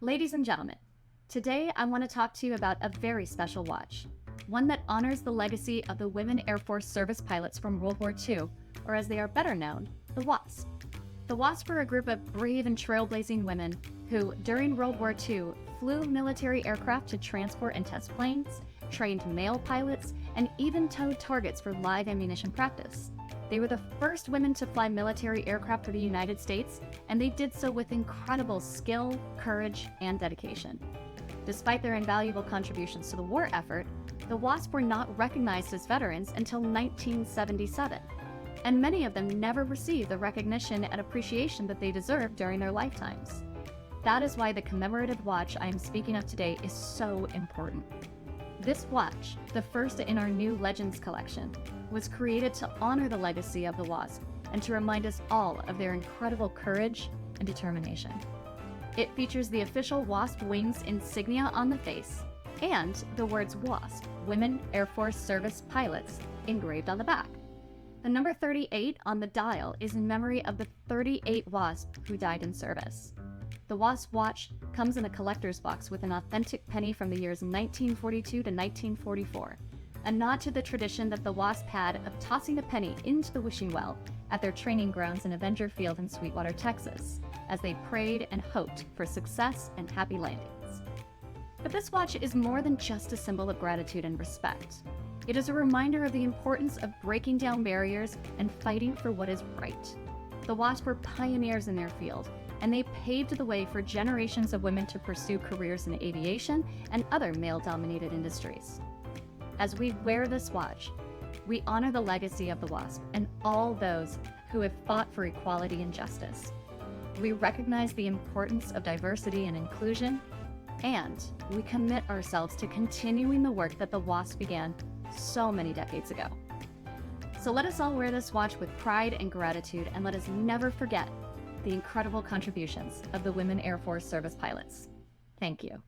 Ladies and gentlemen, today I want to talk to you about a very special watch, one that honors the legacy of the Women Airforce Service Pilots from World War II, or as they are better known, the WASP. The WASP were a group of brave and trailblazing women who, during World War II, flew military aircraft to transport and test planes, trained male pilots, and even towed targets for live ammunition practice. They were the first women to fly military aircraft for the United States, and they did so with incredible skill, courage, and dedication. Despite their invaluable contributions to the war effort, the WASP were not recognized as veterans until 1977, and many of them never received the recognition and appreciation that they deserved during their lifetimes. That is why the commemorative watch I am speaking of today is so important. This watch, the first in our new Legends collection, was created to honor the legacy of the WASP and to remind us all of their incredible courage and determination. It features the official WASP wings insignia on the face and the words WASP, Women Airforce Service Pilots, engraved on the back. The number 38 on the dial is in memory of the 38 WASP who died in service. The WASP watch comes in a collector's box with an authentic penny from the years 1942 to 1944, a nod to the tradition that the WASP had of tossing a penny into the wishing well at their training grounds in Avenger Field in Sweetwater, Texas, as they prayed and hoped for success and happy landings. But this watch is more than just a symbol of gratitude and respect. It is a reminder of the importance of breaking down barriers and fighting for what is right. The WASP were pioneers in their field, and they paved the way for generations of women to pursue careers in aviation and other male-dominated industries. As we wear this watch, we honor the legacy of the WASP and all those who have fought for equality and justice. We recognize the importance of diversity and inclusion, and we commit ourselves to continuing the work that the WASP began so many decades ago. So let us all wear this watch with pride and gratitude, and let us never forget the incredible contributions of the Women Air Force Service Pilots. Thank you.